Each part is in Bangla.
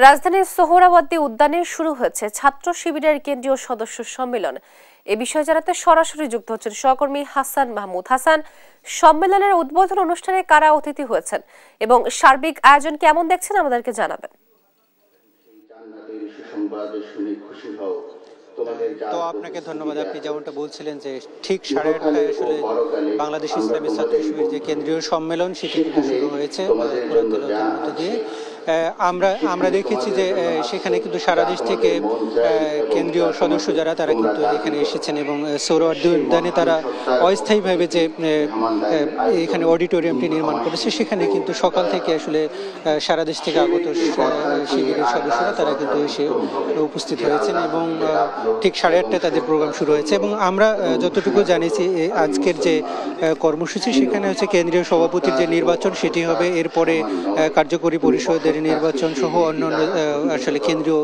রাজধানীর সোহরাওয়ার্দী উদ্যানে শুরু হয়েছে ছাত্র শিবিরের কেন্দ্রীয় সদস্য সম্মেলন। এ বিষয়ে জানাতে সরাসরি যুক্ত হচ্ছেন সহকর্মী হাসান মাহমুদ। হাসান, সম্মেলনের উদ্বোধন অনুষ্ঠানে কারা অতিথি হয়েছেন এবং সার্বিক আয়োজন কেমন দেখছেন আমাদেরকে জানাবেন। তো আপনাকে ধন্যবাদ। আপনি যেমনটা বলছিলেন যে ঠিক 8:30টায় আসলে বাংলাদেশ ইসলামী ছাত্র শিবির যে কেন্দ্রীয় সম্মেলন সেটি কিন্তু শুরু হয়েছে কোরআন তেলাওয়াতের মধ্য দিয়ে। আমরা দেখেছি যে সেখানে কিন্তু সারা দেশ থেকে কেন্দ্রীয় সদস্য যারা তারা কিন্তু এখানে এসেছেন এবং সোহরাওয়ার্দী উদ্যানে তারা অস্থায়ীভাবে যে এখানে অডিটোরিয়ামটি নির্মাণ করেছে সেখানে কিন্তু সকাল থেকে আসলে সারা দেশ থেকে আগত শিবিরের সদস্যরা তারা কিন্তু এসে উপস্থিত হয়েছেন এবং ঠিক 8:30টায় তাদের প্রোগ্রাম শুরু হয়েছে। এবং আমরা যতটুকু জানিয়েছি আজকের যে কর্মসূচি সেখানে হচ্ছে কেন্দ্রীয় সভাপতির যে নির্বাচন সেটি হবে, এরপরে কার্যকরী পরিষদের নির্বাচন সহ অন্যান্য আসলে কেন্দ্রীয়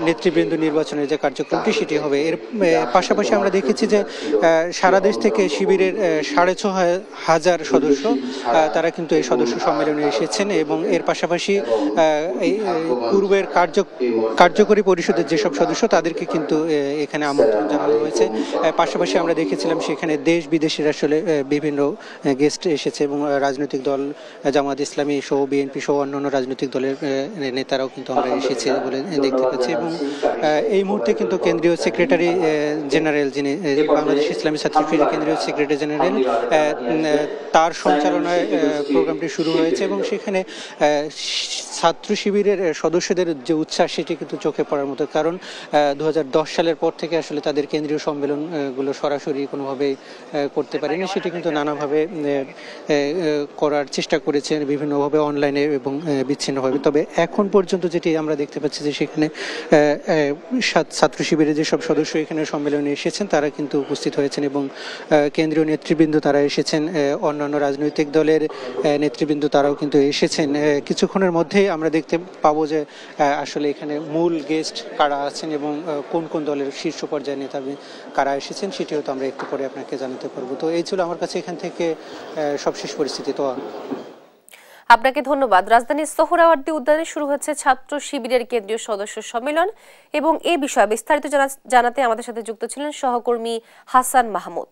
নেতৃবৃন্দ নির্বাচনের যে কার্যক্রমটি সেটি হবে। এর পাশাপাশি আমরা দেখেছি যে সারা দেশ থেকে শিবিরের 6,500 সদস্য তারা কিন্তু এই সদস্য সম্মেলনে এসেছেন এবং এর পাশাপাশি পূর্বের কার্যকরী পরিষদের যেসব সদস্য তাদেরকে কিন্তু এখানে আমন্ত্রণ জানানো হয়েছে। পাশাপাশি আমরা দেখেছিলাম সেখানে দেশ বিদেশের আসলে বিভিন্ন গেস্ট এসেছে এবং রাজনৈতিক দল জামাত ইসলামী সহ বিএনপি সহ অন্যান্য রাজনৈতিক দলের নেতারাও কিন্তু আমরা এসেছে বলে দেখতে পাচ্ছি। এবং এই মুহূর্তে কিন্তু কেন্দ্রীয় সেক্রেটারি জেনারেল যিনি বাংলাদেশ ইসলামী ছাত্র শিবিরের কেন্দ্রীয় সেক্রেটারি জেনারেল তার সঞ্চালনায় প্রোগ্রামটি শুরু হয়েছে এবং সেখানে ছাত্র শিবিরের সদস্যদের যে উৎসাহ সেটি কিন্তু চোখে পড়ার মতো, কারণ 2010 সালের পর থেকে আসলে তাদের কেন্দ্রীয় সম্মেলনগুলো সরাসরি কোনোভাবে করতে পারেনি, সেটি কিন্তু নানাভাবে করার চেষ্টা করেছেন বিভিন্নভাবে অনলাইনে এবং বিচ্ছিন্নভাবে। তবে এখন পর্যন্ত যেটি আমরা দেখতে পাচ্ছি যে সেখানে ছাত্র শিবিরের যেসব সদস্য এখানে সম্মেলনে এসেছেন তারা কিন্তু উপস্থিত হয়েছেন এবং কেন্দ্রীয় নেতৃবৃন্দ তারা এসেছেন, অন্যান্য রাজনৈতিক দলের নেতৃবৃন্দ তারাও কিন্তু এসেছেন। কিছুক্ষণের মধ্যেই আমরা দেখতে পাবো যে আসলে এখানে মূল গেস্ট কারা আছেন এবং কোন কোন দলের শীর্ষ পর্যায়ের নেতা কারা এসেছেন সেটিও তো আমরা একটু পরে আপনাকে জানাতে পারবো। তো এই ছিল আমার কাছে এখান থেকে সবশেষ পরিস্থিতি। তো আপনাকে ধন্যবাদ। রাজধানীর সোহরাওয়ার্দী উদ্যানে শুরু হচ্ছে ছাত্র শিবিরের কেন্দ্রীয় সদস্য সম্মেলন এবং এ বিষয়ে বিস্তারিত জানাতে আমাদের সাথে যুক্ত ছিলেন সহকর্মী হাসান মাহমুদ।